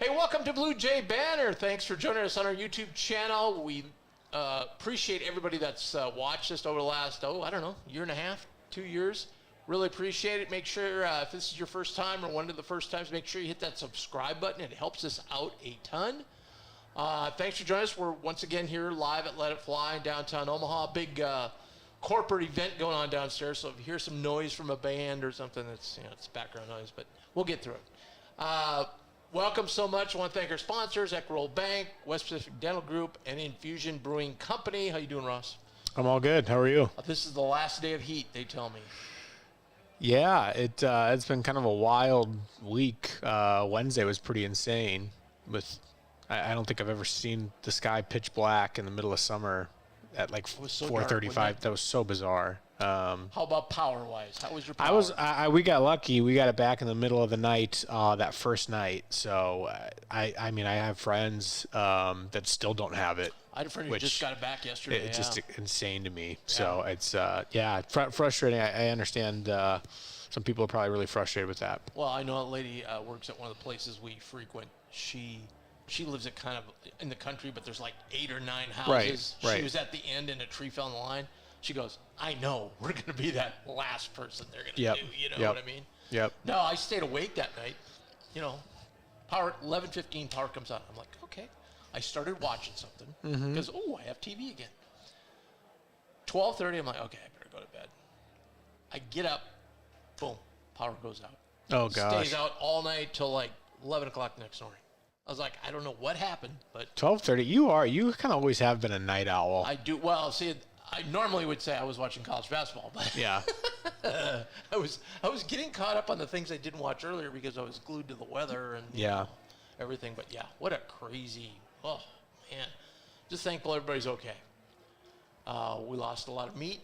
Hey, welcome to Bluejay Banter. Thanks for joining us on our YouTube channel. We appreciate everybody that's watched us over the last, year and a half, 2 years. Really appreciate it. Make sure if this is your first time or one of the first times, make sure you hit that subscribe button. It helps us out a ton. Thanks for joining us. We're once again here live at Let It Fly in downtown Omaha. Big corporate event going on downstairs. So if you hear some noise from a band or something, it's background noise, but we'll get through it. Welcome so much. I want to thank our sponsors, Equitable Bank, West Pacific Dental Group, and Infusion Brewing Company. How you doing, Ross? I'm all good. How are you? This is the last day of heat, they tell me. Yeah, it's been kind of a wild week. Wednesday was pretty insane. I don't think I've ever seen the sky pitch black in the middle of summer at like 4:35. That was so bizarre. How about power-wise? How was your power? We got lucky. We got it back in the middle of the night, that first night. So, I have friends that still don't have it. I had a friend who just got it back yesterday. It's just insane to me. Yeah. So, it's, frustrating. I understand some people are probably really frustrated with that. Well, I know a lady works at one of the places we frequent. She lives at kind of in the country, but there's like 8 or 9 houses. Right. She was at the end and a tree fell in the line. She goes, I know we're going to be that last person they're going to do. You know what I mean? Yep. No, I stayed awake that night. Power 11:15, power comes on. I'm like, okay. I started watching something because, I have TV again. 12:30, I'm like, okay, I better go to bed. I get up, boom, power goes out. Oh, gosh. Stays out all night till like 11 o'clock the next morning. I was like, I don't know what happened, but 12:30. You kind of always have been a night owl. I do. Well, see, I normally would say I was watching college basketball, but yeah, I was getting caught up on the things I didn't watch earlier because I was glued to the weather and everything. But yeah, what a crazy! Oh man, just thankful everybody's okay. We lost a lot of meat.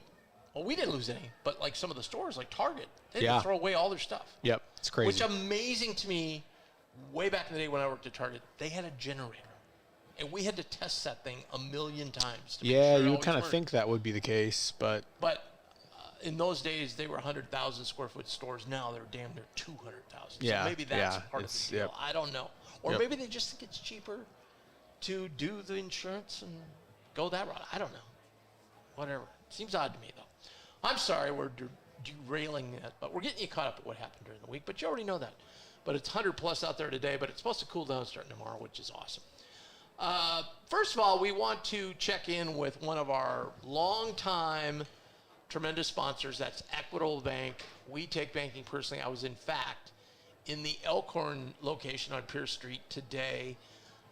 Well, we didn't lose any, but like some of the stores, like Target, they had to throw away all their stuff. Yep, it's crazy. Which amazing to me. Way back in the day when I worked at Target, they had a generator. And we had to test that thing a million times. To make sure you would kind of think that would be the case, but in those days, they were 100,000 square foot stores. Now they're damn near 200,000. Yeah, so maybe that's part of the deal. Yep. I don't know. Or maybe they just think it's cheaper to do the insurance and go that route. I don't know. Whatever. Seems odd to me, though. I'm sorry we're derailing that, but we're getting you caught up at what happened during the week. But you already know that. But it's 100 plus out there today, but it's supposed to cool down starting tomorrow, which is awesome. First of all, we want to check in with one of our longtime tremendous sponsors. That's Equitable Bank. We take banking personally. I was, in fact, in the Elkhorn location on Pierce Street today.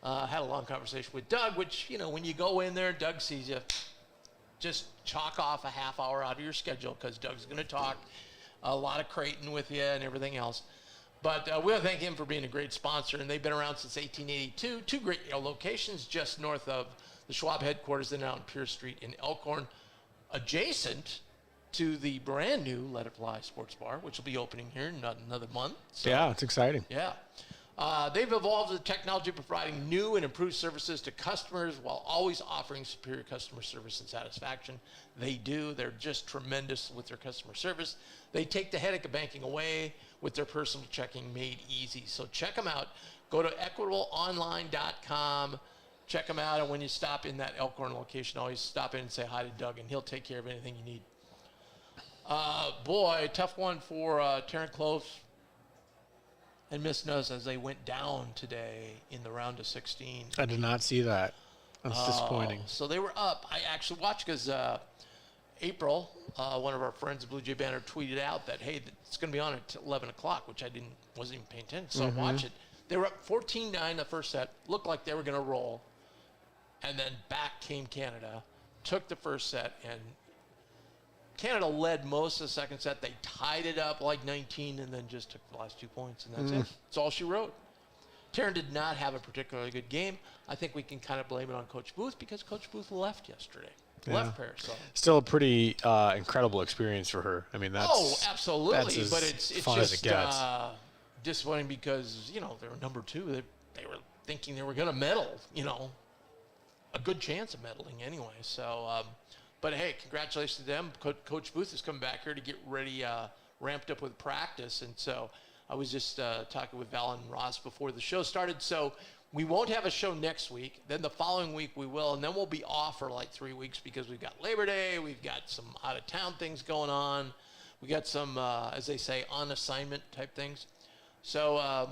Had a long conversation with Doug, which, when you go in there, Doug sees you. Just chalk off a half hour out of your schedule because Doug's going to talk a lot of Creighton with you and everything else. But we want to thank him for being a great sponsor, and they've been around since 1882. 2 great locations just north of the Schwab headquarters and out on Pierce Street in Elkhorn, adjacent to the brand new Let It Fly Sports Bar, which will be opening here in another month. So, yeah, it's exciting. Yeah. They've evolved the technology providing new and improved services to customers while always offering superior customer service and satisfaction. They do. They're just tremendous with their customer service. They take the headache of banking away with their personal checking made easy. So check them out. Go to equitableonline.com. Check them out. And when you stop in that Elkhorn location, always stop in and say hi to Doug, and he'll take care of anything you need. Tough one for Tarrant Close and Miss Nuss as they went down today in the round of 16. I did not see that. That's disappointing. So they were up. I actually watched because April, one of our friends at Bluejay Banter, tweeted out that, hey, it's going to be on at 11 o'clock, which wasn't even paying attention. So I watched it. They were up 14-9 the first set. Looked like they were going to roll. And then back came Canada, took the first set, and Canada led most of the second set. They tied it up like 19 and then just took the last 2 points, and that's it. That's all she wrote. Taryn did not have a particularly good game. I think we can kind of blame it on Coach Booth because Coach Booth left yesterday. Left pair, so. Still a pretty incredible experience for her. I mean, that's absolutely. That's but it's fun just as it gets. Disappointing because they were number 2. They were thinking they were going to medal. A good chance of medaling anyway. So, but hey, congratulations to them. Coach Booth is coming back here to get ready, ramped up with practice, and so I was just talking with Val and Ross before the show started. So we won't have a show next week. Then the following week we will, and then we'll be off for like 3 weeks because we've got Labor Day. We've got some out-of-town things going on. We got some, as they say, on-assignment type things. So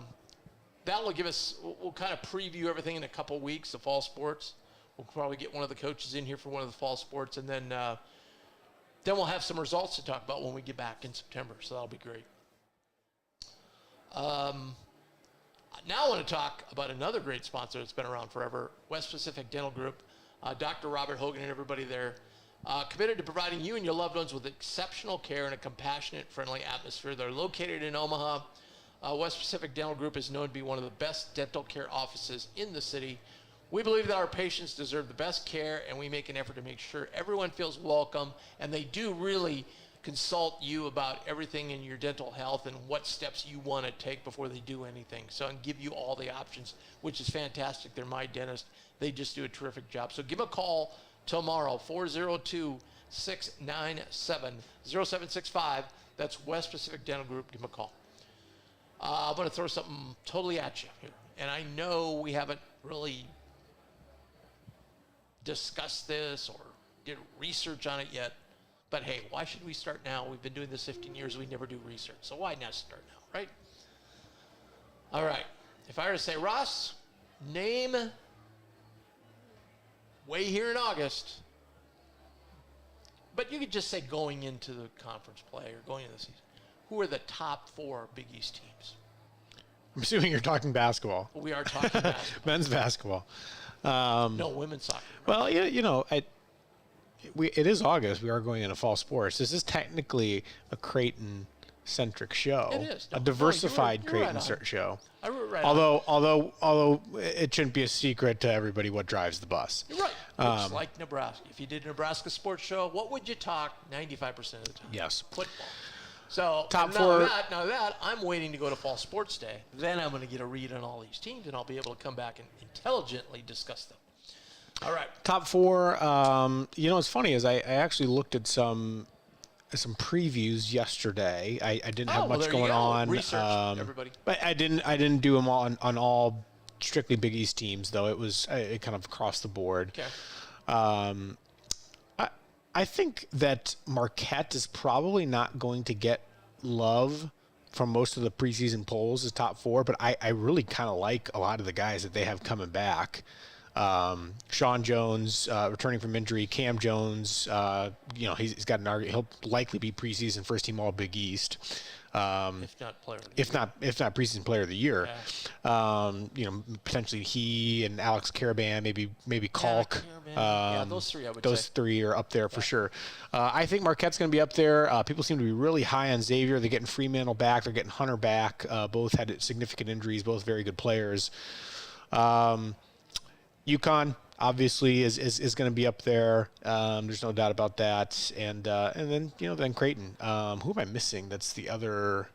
that will give us, we'll kind of preview everything in a couple weeks, the fall sports. We'll probably get one of the coaches in here for one of the fall sports, and then we'll have some results to talk about when we get back in September, so that'll be great. Now I want to talk about another great sponsor that's been around forever, West Pacific Dental Group. Dr. Robert Hogan and everybody there, committed to providing you and your loved ones with exceptional care and a compassionate, friendly atmosphere. They're located in Omaha. West Pacific Dental Group is known to be one of the best dental care offices in the city. We believe that our patients deserve the best care, and we make an effort to make sure everyone feels welcome, and they do really consult you about everything in your dental health and what steps you want to take before they do anything. So, and give you all the options, which is fantastic. They're my dentist. They just do a terrific job. So give them a call tomorrow, 402-697-0765. That's West Pacific Dental Group. Give them a call. I'm going to throw something totally at you here. And I know we haven't really discussed this or did research on it yet. But hey, why should we start now? We've been doing this 15 years. We never do research. So why not start now, right? All right. If I were to say, Ross, name way here in August, but you could just say going into the conference play or going into the season, who are the top 4 Big East teams? I'm assuming you're talking basketball. Well, we are talking basketball. Men's basketball. No, women's soccer. Right? Well, it is August. We are going into fall sports. This is technically a Creighton-centric show. It is. A diversified you're right Creighton show. Right Although it shouldn't be a secret to everybody what drives the bus. You're right. Looks like Nebraska. If you did a Nebraska sports show, what would you talk 95% of the time? Yes. Football. So top now 4. That I'm waiting to go to fall sports day. Then I'm going to get a read on all these teams, and I'll be able to come back and intelligently discuss them. All right. Top 4. What's funny is I actually looked at some previews yesterday. I didn't have much going on. Research, everybody. But I didn't do them all on all strictly Big East teams, though. It was kind of across the board. Okay. I think that Marquette is probably not going to get love from most of the preseason polls as top 4, but I really kind of like a lot of the guys that they have coming back. Sean Jones, returning from injury, Cam Jones, he's got an argument. He'll likely be preseason first team All Big East. If not player of the year. If not preseason player of the year. Yeah. Potentially he and Alex Caravan, maybe Kalk. Those 3 I would Those say. 3 are up there for sure. I think Marquette's going to be up there. People seem to be really high on Xavier. They're getting Fremantle back. They're getting Hunter back. Both had significant injuries. Both very good players. UConn obviously is going to be up there. There's no doubt about that. And then Creighton. Who am I missing? That's the other.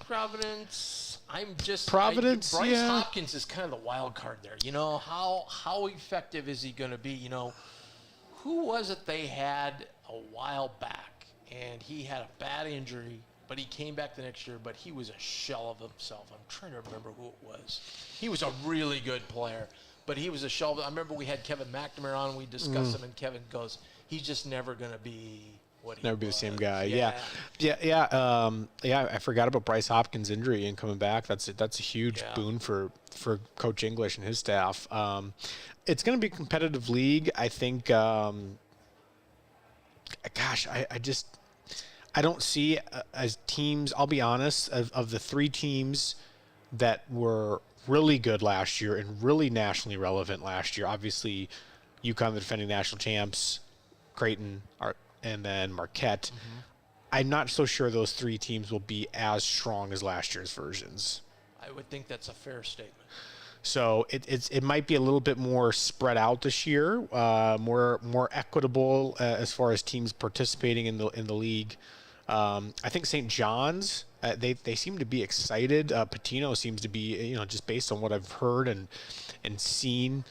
Providence. Providence. Bryce Hopkins is kind of the wild card there. How effective is he going to be? Who was it they had a while back, and he had a bad injury, but he came back the next year, but he was a shell of himself. I'm trying to remember who it was. He was a really good player, but he was a shell. I remember we had Kevin McNamara on, and we discussed him, and Kevin goes, he's just never going to be what he Never be was. the same guy. Yeah. I forgot about Bryce Hopkins' injury and coming back. That's a huge boon for Coach English and his staff. It's going to be a competitive league. I think. I don't see as teams. I'll be honest. Of the 3 teams that were really good last year and really nationally relevant last year, obviously, UConn, the defending national champs, Creighton, and then Marquette. Mm-hmm. I'm not so sure those 3 teams will be as strong as last year's versions. I would think that's a fair statement. So it might be a little bit more spread out this year, more equitable as far as teams participating in the league. I think St. John's they seem to be excited. Patino seems to be just based on what I've heard and seen.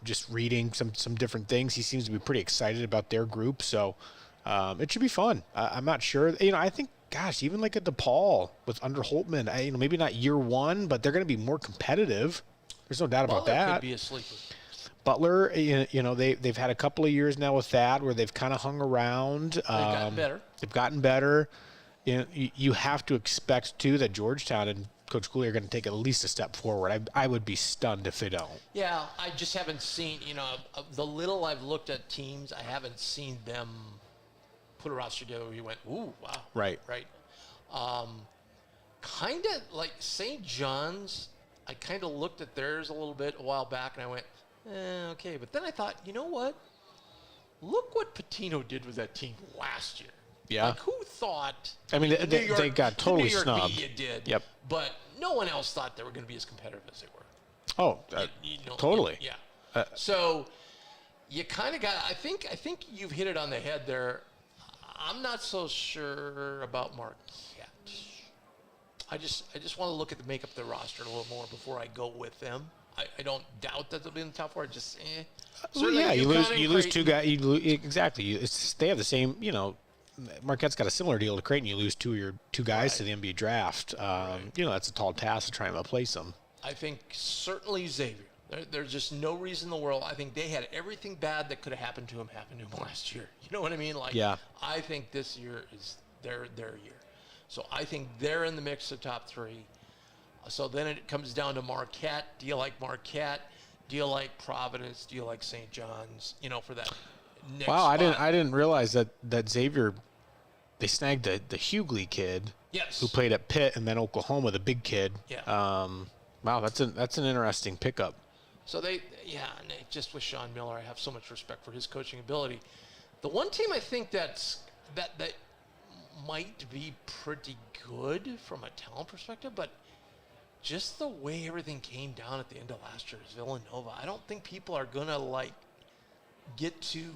Just reading some different things, he seems to be pretty excited about their group. So it should be fun. I'm not sure. I think gosh, even like a DePaul with under Holtman, maybe not year one, but they're going to be more competitive. There's no doubt about Butler that. could be a sleeper. Butler, they've had a couple of years now with Thad where they've kind of hung around. They've gotten better. They've gotten better. You have to expect too that Georgetown and Coach Cooley are going to take at least a step forward. I would be stunned if they don't. Yeah, I just haven't seen, the little I've looked at teams, I haven't seen them put a roster together where you went, ooh, wow. Right. Kind of like St. John's, I kind of looked at theirs a little bit a while back, and I went, okay. But then I thought, you know what? Look what Pitino did with that team last year. Yeah. Like, who thought? I mean, they got totally the New York snubbed. media did. Yep. But no one else thought they were going to be as competitive as they were. Oh, totally. Yeah. So you kind of got. I think you've hit it on the head there. I'm not so sure about Marquette. I just want to look at the makeup of the roster a little more before I go with them. I don't doubt that they'll be in the top four. Just Well, yeah, you lose two guys. Exactly. They have the same. Marquette's got a similar deal to Creighton. You lose two guys to the NBA draft. That's a tall task to try and replace them. I think certainly Xavier. There's just no reason in the world. I think they had everything bad that could have happened to him last year. You know what I mean? I think this year is their year. So I think they're in the mix of top three. So then it comes down to Marquette. Do you like Marquette? Do you like Providence? Do you like St. John's? For that next spot? I didn't realize that Xavier, they snagged the Hughley kid. Yes. Who played at Pitt and then Oklahoma, the big kid. Yeah. Wow, that's an interesting pickup. So and just with Sean Miller, I have so much respect for his coaching ability. The one team I think that might be pretty good from a talent perspective, but just the way everything came down at the end of last year is Villanova. I don't think people are gonna get too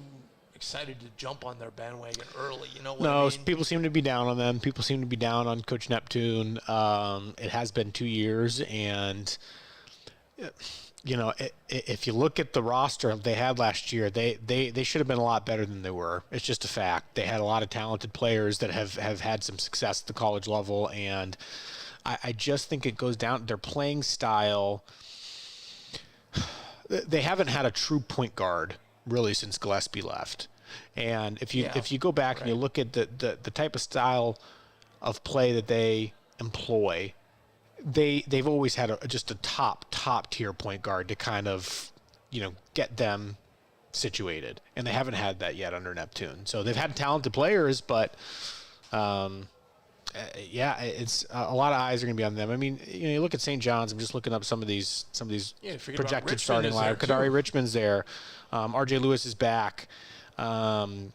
excited to jump on their bandwagon early. You know what I mean? People seem to be down on them. People seem to be down on Coach Neptune. It has been 2 years, and if you look at the roster they had last year, they should have been a lot better than they were. It's just a fact. They had a lot of talented players that have had some success at the college level, and I just think it goes down to their playing style. They haven't had a true point guard really since Gillespie left. And if you go back and you look at the type of style of play that they employ, they've always had just a top tier point guard to kind of get them situated, and they haven't had that yet under Neptune. So they've had talented players, but it's a lot of eyes are going to be on them. I mean, you look at St. John's. I'm just looking up some of these projected starting lineup. Kadari Richmond's there. R.J. Lewis is back. Zubi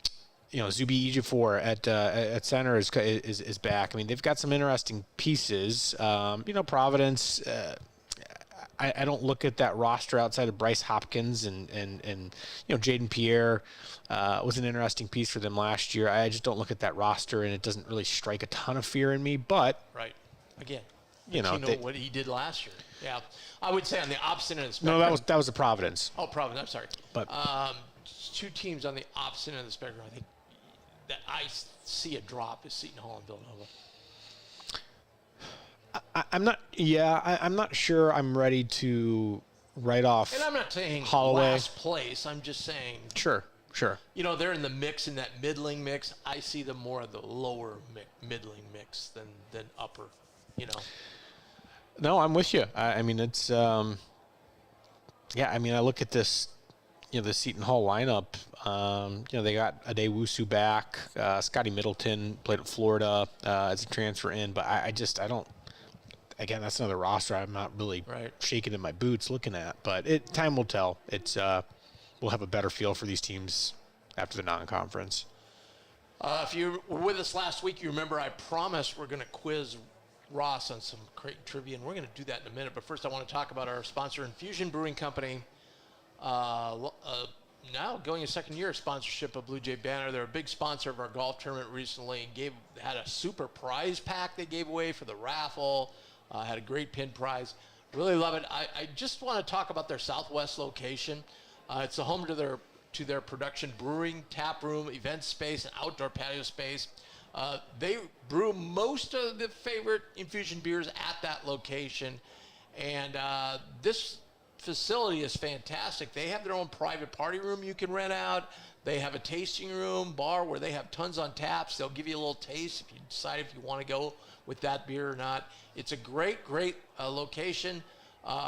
Ejiofor at center is back. I mean, they've got some interesting pieces. Providence. I don't look at that roster outside of Bryce Hopkins and Jaden Pierre was an interesting piece for them last year. I just don't look at that roster, and it doesn't really strike a ton of fear in me. But again, what he did last year. Yeah, I would say on the opposite end of the spectrum. No, that was the Providence. Oh, Providence. I'm sorry. But two teams on the opposite end of the spectrum. I think that I see a drop is Seton Hall and Villanova. I'm not sure I'm ready to write off. And I'm not saying Holloway. Last place. I'm just saying. Sure. They're in the mix, in that middling mix. I see them more of the lower middling mix than upper. No, I'm with you. I mean, it's I look at this, the Seton Hall lineup. They got Adewusu back. Scotty Middleton played at Florida as a transfer in, but I don't. Again, that's another roster I'm not really shaking in my boots looking at, but time will tell. We'll have a better feel for these teams after the non-conference. If you were with us last week, you remember I promised we're going to quiz Ross on some Creighton trivia, and we're going to do that in a minute. But first, I want to talk about our sponsor, Infusion Brewing Company. Now going a second year of sponsorship of Bluejay Banter. They're a big sponsor of our golf tournament recently. Had a super prize pack they gave away for the raffle. Had a great pin prize. Really love it. I just want to talk about their Southwest location. It's the home to their production brewing, tap room, event space, and outdoor patio space. They brew most of the favorite infusion beers at that location. And this facility is fantastic. They have their own private party room you can rent out. They have a tasting room, bar where they have tons on taps. They'll give you a little taste if you decide if you want to go with that beer or not. It's a great, great location.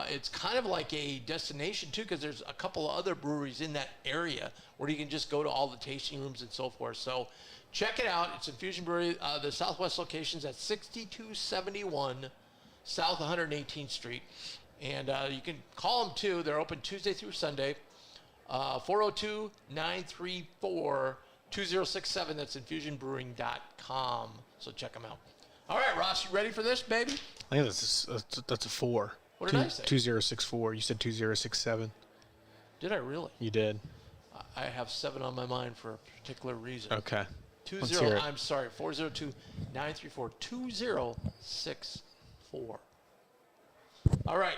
It's kind of like a destination, too, because there's a couple of other breweries in that area where you can just go to all the tasting rooms and so forth. So check it out. It's Infusion Brewery. The Southwest location's at 6271 South 118th Street. And you can call them, too. They're open Tuesday through Sunday. 402-934-2067. That's infusionbrewing.com. So check them out. All right, Ross, you ready for this, baby? I think that's a 4. What did I say? 2064. You said 2067. Did I really? You did. I have 7 on my mind for a particular reason. Okay. 20. I'm sorry. 402-934-2064. All right.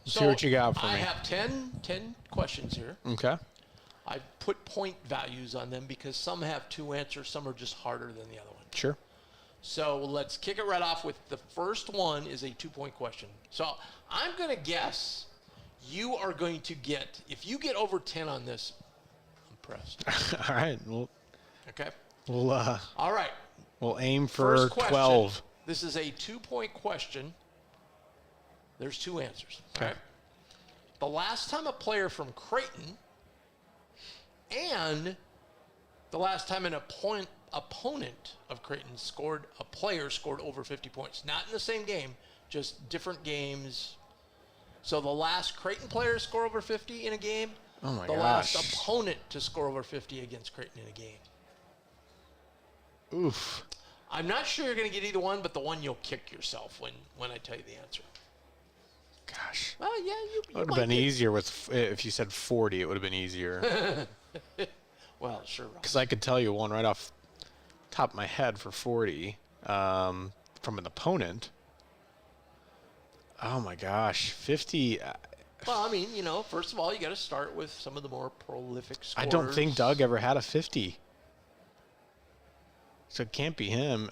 See what you got for me. I have 10 questions here. Okay. I put point values on them because some have 2 answers, some are just harder than the other one. Sure. So let's kick it right off with the first one is a 2-point question. So I'm going to guess you are going to get, if you get over 10 on this, I'm impressed. All right. Okay. All right. We'll aim for 12. This is a 2-point question. There's 2 answers. Okay. Right? The last time a player from Creighton and the last time an opponent of Creighton scored over 50 points. Not in the same game, just different games. So the last Creighton player to score over 50 in a game. Oh my the gosh. last opponent to score over 50 against Creighton in a game. Oof. I'm not sure you're going to get either one, but the one you'll kick yourself when I tell you the answer. Gosh. Well, yeah, you would have been easier if you said 40. It would have been easier. Well, sure. Because I could tell you one right off the top of my head for 40 from an opponent. Oh my gosh, 50. Well, I mean, first of all, you got to start with some of the more prolific scorers. I don't think Doug ever had a 50. So it can't be him.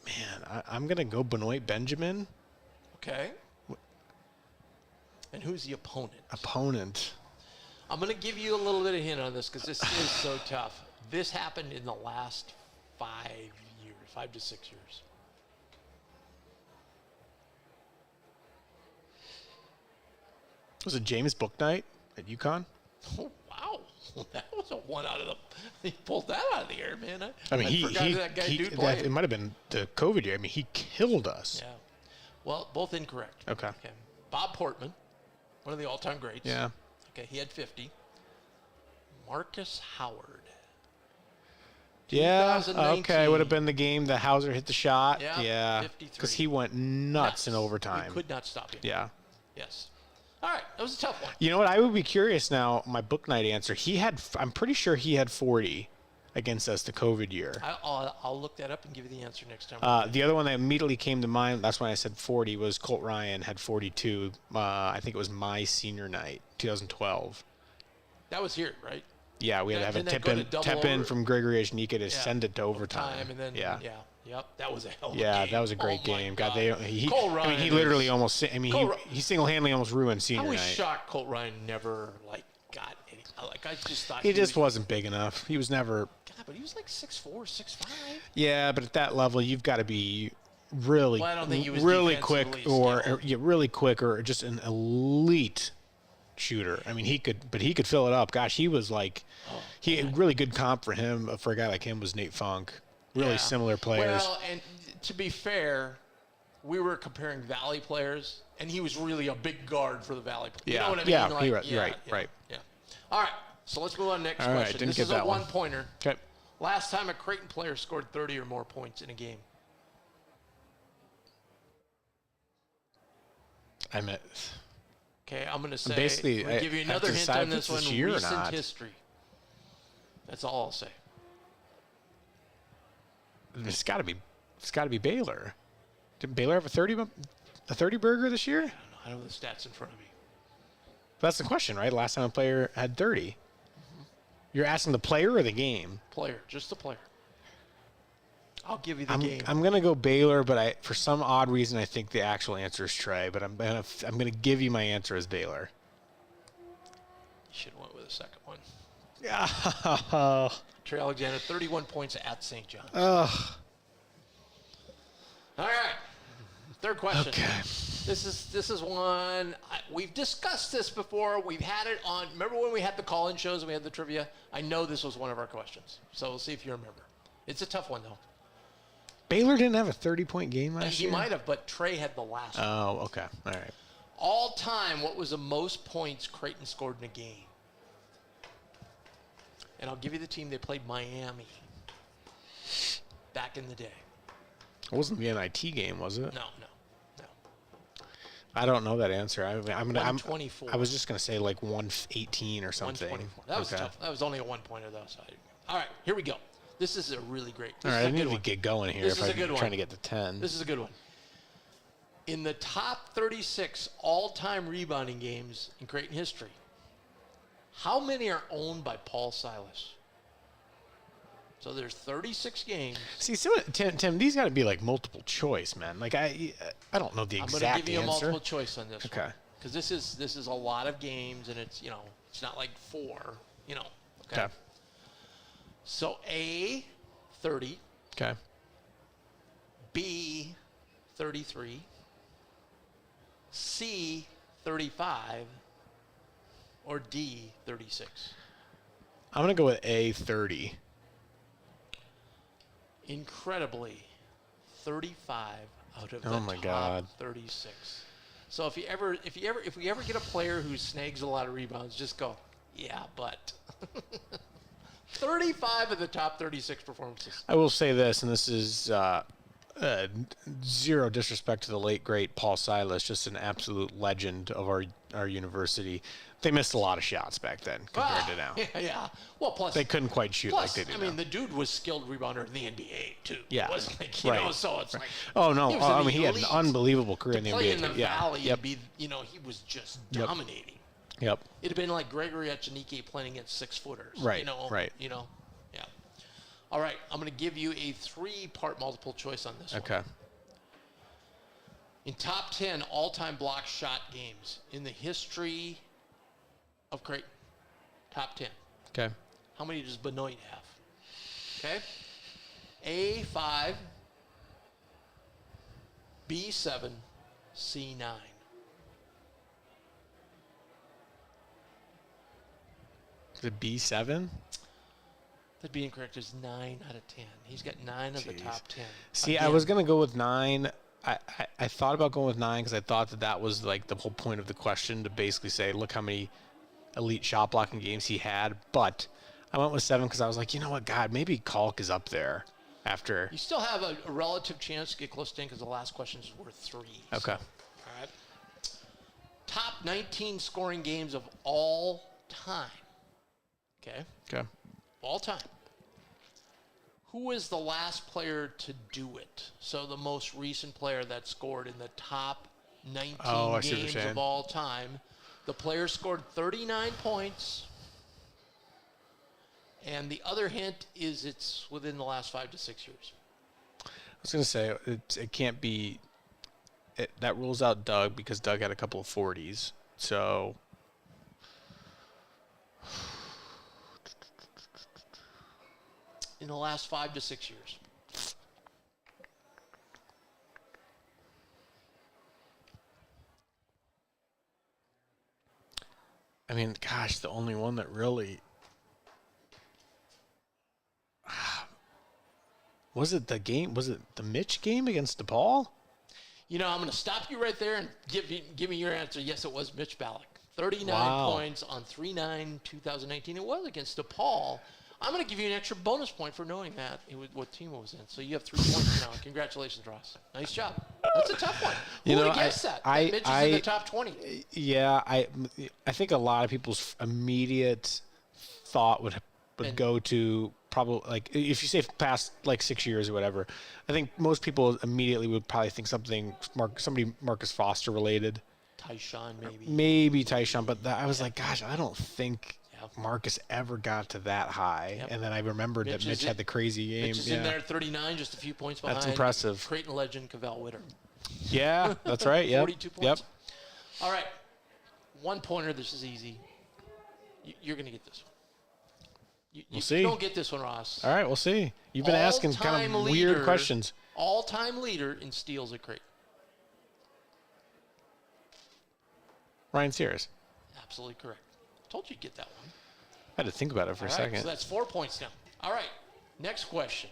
Man, I'm going to go Benoit Benjamin. Okay. And who's the opponent? Opponent. I'm going to give you a little bit of hint on this because this is so tough. This happened in the last 5 years, 5 to 6 years. Was it James Bouknight at UConn? Oh, wow. That was a one out of the. He pulled that out of the air, man. I mean, it might have been the COVID year. I mean, he killed us. Yeah. Well, both incorrect. Okay. Bob Portman, one of the all-time greats. Yeah. Okay, he had 50. Marcus Howard. Yeah. Okay, would have been the game that Hauser hit the shot. Yeah. Because he went nuts in overtime. You could not stop him. Yeah. Yes. All right, that was a tough one. You know what? I would be curious now. My Bouknight answer. I'm pretty sure he had 40 against us the COVID year. I'll look that up and give you the answer next time. The other one that immediately came to mind, that's when I said 40, was Colt Ryan had 42. I think it was my senior night, 2012. That was here, right? Yeah, we had to have a tip in from Gregory Ajnika to send it to overtime. And then, Yep, that was a hell of a game. Yeah, that was a great game. God, Colt Ryan. He literally almost. He single-handedly almost ruined senior night. I was shocked Colt Ryan never got any. I just thought he just wasn't big enough. He was never. God, but he was like 6'4", 6'5". Yeah, but at that level, you've got to be really, well, I don't think he was really quick, really quick, or just an elite shooter. I mean, he could fill it up. Gosh, he was like, really good comp for him. For a guy like him was Nate Funk. Really similar players. Well, and to be fair, we were comparing Valley players, and he was really a big guard for the Valley players. Yeah. You know what I mean? Yeah, right. Yeah. All right, so let's move on to the next All right, question. didn't This get is that a one. one-pointer. Okay. Last time a Creighton player scored 30 or more points in a game. Okay, I'm going to say, basically, I'm give you another hint decide on this if it's one, this year or recent not. history. That's all I'll say. It's got to be Baylor. Did Baylor have a 30 burger this year? I don't know the stats in front of me. That's the question, right? Last time a player had 30. You're asking the player or the game? Player, just the player. I'll give you the game. I'm gonna go Baylor, but for some odd reason I think the actual answer is Trey. But I'm gonna give you my answer as Baylor. You should have went with the second one. Yeah. Trey Alexander, 31 points at St. John's. Ugh. All right. Third question. Okay. This is one we've discussed this before. We've had it on. Remember when we had the call-in shows and we had the trivia? I know this was one of our questions, so we'll see if you remember. It's a tough one though. Baylor didn't have a 30-point game last year. He might have, but Trey had the last one. Oh, okay. All right. All time, what was the most points Creighton scored in a game? And I'll give you the team. They played Miami back in the day. It wasn't the NIT game, was it? No. I don't know that answer. I'm 124. I was just gonna say like 118 or something. 124. That was tough. That was only a 1-pointer though. So all right, here we go. This is a really great. All right, I need to get going here. This is a good one. Trying to get to 10. This is a good one. In the top 36 all-time rebounding games in Creighton history, how many are owned by Paul Silas? So there's 36 games. See, so Tim, these got to be like multiple choice, man. Like I don't know the exact answer. I'm going to give you a multiple choice on this. Okay. Because this is a lot of games, and it's it's not like 4. Okay. So A, 30. Okay. B, 33. C, 35. Or D, 36. I'm gonna go with A, 30. Incredibly, 35 out of the top God. 36. So if we ever get a player who snags a lot of rebounds, just go, yeah, but 35 of the top 36 performances. I will say this, and this is zero disrespect to the late great Paul Silas, just an absolute legend of our university. They missed a lot of shots back then compared to now. Yeah. Well, plus they couldn't quite shoot like they do now. the dude was skilled rebounder in the NBA too. Yeah. It wasn't like, you know, so it's like. Oh no! I mean, he had an unbelievable career in the NBA. Play in the yeah. Valley Yep. and be, he was just dominating. Yep. It'd have been like Gregory Echenike playing against 6-footers. Right. Right. Yeah. All right. I'm going to give you a 3-part multiple choice on this one. Okay. In top 10 all-time block shot games in the history of Creighton, top 10. Okay. How many does Benoit have? Okay. A, 5. B, 7. C, 9. The B7? That'd be incorrect. It's 9 out of 10. He's got 9 of the top 10. See, Again, I was going to go with 9. I thought about going with 9 because I thought that was like the whole point of the question, to basically say, look how many elite shot blocking games he had. But I went with 7 because I was like, you know what, God, maybe Kalk is up there after. You still have a relative chance to get close to 10 because the last question is worth 3. Okay. All right. Top 19 scoring games of all time. Okay. Okay. All time. Who is the last player to do it? So the most recent player that scored in the top 19 games of all time. The player scored 39 points. And the other hint is it's within the last 5 to 6 years. I was going to say, it can't be. That rules out Doug because Doug had a couple of 40s. So. In the last 5 to 6 years. I mean, gosh, the only one that really. Was it the game? Was it the Mitch game against DePaul? I'm going to stop you right there and give me your answer. Yes, it was Mitch Ballack. 39 points on 3/9/2019. It was against DePaul. I'm going to give you an extra bonus point for knowing that what team it was in. So you have 3 points now. Congratulations, Ross. Nice job. That's a tough one. Who would have guessed that? Mitch is in the top 20. Yeah, I think a lot of people's immediate thought would go to probably, like, if you say past like 6 years or whatever, I think most people immediately would probably think somebody Marcus Foster related. Tyshawn maybe. Maybe Tyshawn, but I was like, gosh, I don't think. Yeah. Marcus ever got to that high. Yep. And then I remembered that Mitch had the crazy game. Mitch is in there, 39, just a few points behind. That's impressive. Creighton legend Cavell Witter. Yeah, that's right. Yep. 42 points. Yep. All right. 1 pointer. This is easy. You're going to get this one. We'll see. You don't get this one, Ross. All right, we'll see. You've been asking kind of weird questions. All-time leader in steals at Creighton. Ryan Sears. Absolutely correct. Told you you'd get that one. I had to think about it for a second. So that's 4 points now. All right. Next question.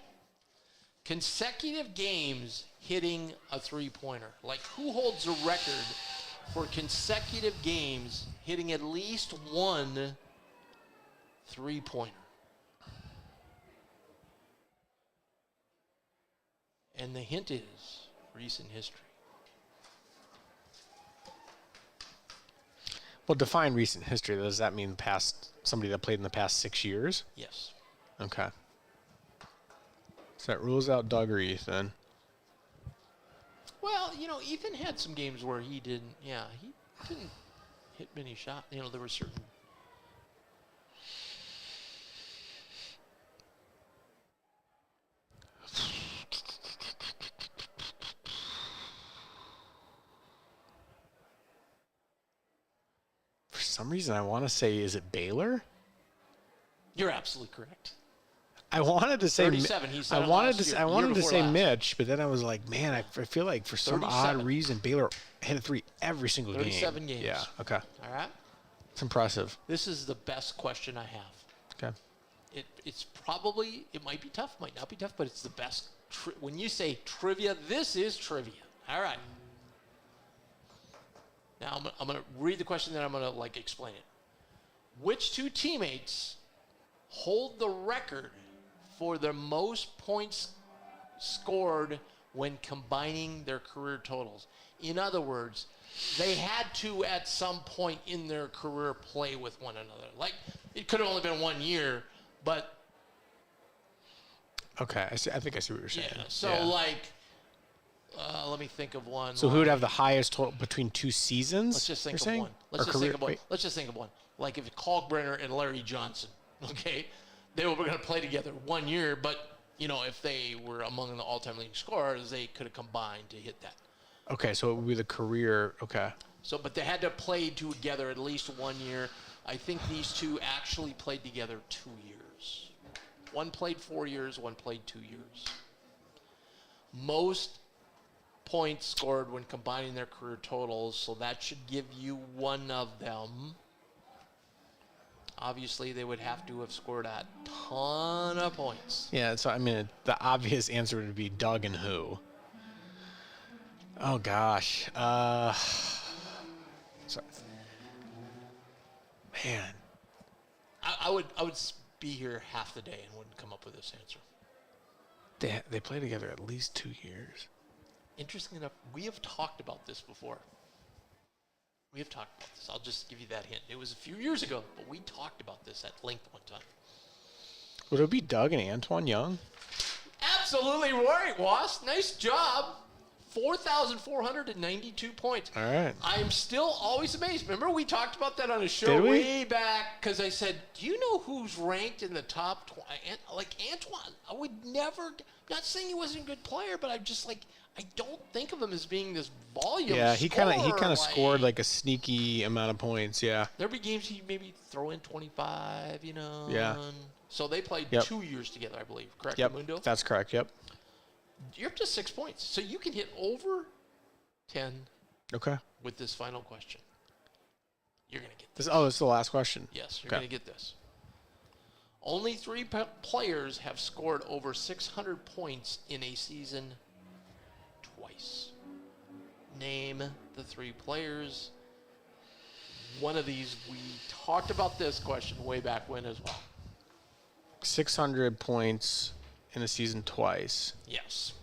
Consecutive games hitting a three-pointer. Like, who holds the record for consecutive games hitting at least one three-pointer? And the hint is recent history. Well, define recent history. Does that mean somebody that played in the past 6 years? Yes. Okay. So that rules out Doug or Ethan. Well, Ethan had some games where he didn't hit many shots. There were certain. For some reason, I want to say, is it Baylor? You're absolutely correct. I wanted to say 37. He said I wanted to say Mitch, but then I was like, man, I feel like for some 37. odd reason Baylor hit a three every single 37 game. games. Yeah. Okay. All right. It's impressive. This is the best question I have. Okay. It might be tough, might not be tough, but it's the best. When you say trivia, this is trivia. All right. Now I'm going to read the question, then I'm going to explain it. Which two teammates hold the record for the most points scored when combining their career totals? In other words, they had to at some point in their career play with one another. It could have only been 1 year, but okay, I think I see what you're saying. yeah. So let me think of one. So who would have the highest total between 2 seasons? Let's just think of one. Let's just think of one. Like if it's Kalkbrenner and Larry Johnson, okay? They were going to play together 1 year, but, if they were among the all-time leading scorers, they could have combined to hit that. Okay, so it would be the career. Okay. So, but they had to play together at least 1 year. I think these two actually played together 2 years. One played 4 years, one played 2 years. Most points scored when combining their career totals, so that should give you one of them. Obviously, they would have to have scored a ton of points. Yeah, so the obvious answer would be Doug and who? Oh gosh. Sorry. Man. I would be here half the day and wouldn't come up with this answer. They play together at least 2 years. Interesting enough, we have talked about this before. We have talked about this. I'll just give you that hint. It was a few years ago, but we talked about this at length one time. Would it be Doug and Antoine Young? Absolutely right, Wass. Nice job. 4,492 points. All right. I'm still always amazed. Remember we talked about that on a show Did we? way back because I said, do you know who's ranked in the top 20? Like Antoine, I would never, not saying he wasn't a good player, but I'm just I don't think of him as being this volume Yeah, he kind of scorer, scored a sneaky amount of points. Yeah. There'd be games he'd maybe throw in 25, Yeah. So they played Yep. 2 years together, I believe. Correct, Yep. Mundo? That's correct. Yep. You're up to 6 points. So you can hit over 10 Okay. with this final question. You're going to get this. This is the last question. Yes, you're Okay. going to get this. Only 3 players have scored over 600 points in a season twice. Name the 3 players. One of these, we talked about this question way back when as well. 600 points in a season twice. Yes.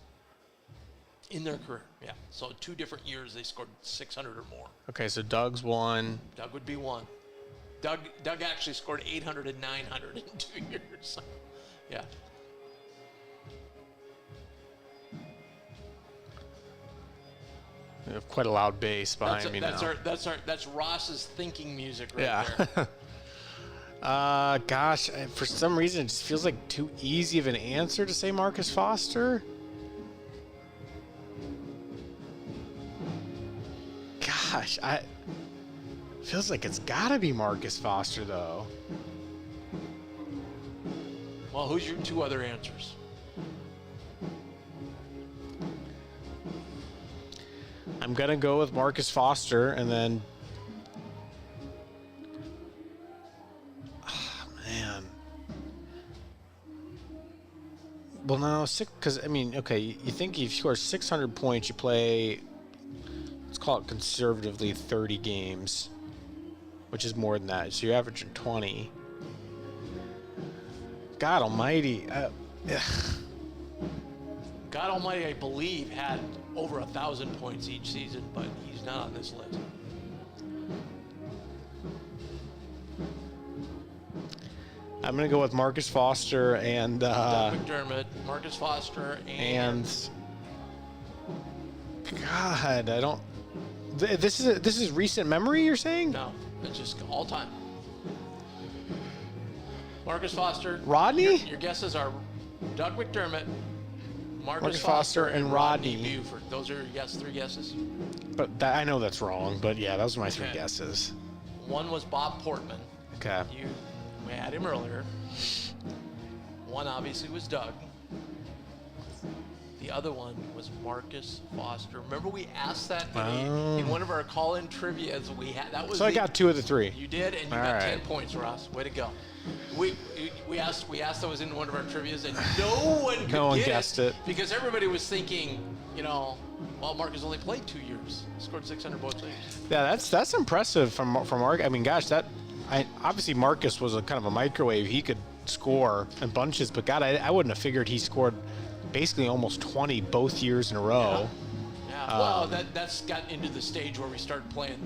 In their career, yeah. So 2 different years they scored 600 or more. Okay, so Doug's one. Doug would be one. Doug actually scored 800 and 900 in 2 years. So, yeah. We have quite a loud bass behind me now. That's Ross's thinking music right Yeah. there. Gosh, for some reason it just feels like too easy of an answer to say Marcus Foster. Gosh, feels like it's gotta be Marcus Foster though. Well, who's your 2 other answers? I'm gonna go with Marcus Foster, and then, man. Well, no, because I mean, okay, you think if you score 600 points, you play, let's call it conservatively 30 games, which is more than that. So you're averaging 20. God Almighty. God Almighty, I believe, had over 1,000 points each season, but he's not on this list. I'm going to go with Marcus Foster and Doug McDermott, Marcus Foster, and God, I don't. This is recent memory, you're saying? No, it's just all time. Marcus Foster. Rodney? Your guesses are Doug McDermott, Marcus Foster, and Rodney Buford. Those are your 3 guesses. But I know that's wrong. But yeah, those are my 3 guesses. One was Bob Portman. Okay. We had him earlier. One obviously was Doug. The other one was Marcus Foster. Remember we asked that in one of our call-in trivias we had. That was so I got 2 of the 3. You did, and you got 10 points, Ross. Way to go. We asked that was in one of our trivias, and no one could no one guessed it because everybody was thinking, well, Marcus only played 2 years, scored 600 both years. Yeah, that's impressive from Mark. I mean, gosh, obviously Marcus was a kind of a microwave. He could score in bunches, but God, I wouldn't have figured he scored basically almost 20 both years in a row. Yeah. Well, that's got into the stage where we started playing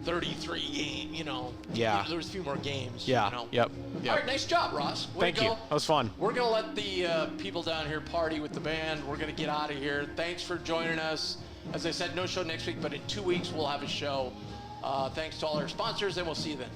33 games, Yeah. There was a few more games. Yeah. Yep. All right, nice job, Ross. Way Thank to go. you. That was fun. We're going to let the people down here party with the band. We're going to get out of here. Thanks for joining us. As I said, no show next week, but in 2 weeks we'll have a show. Thanks to all our sponsors, and we'll see you then.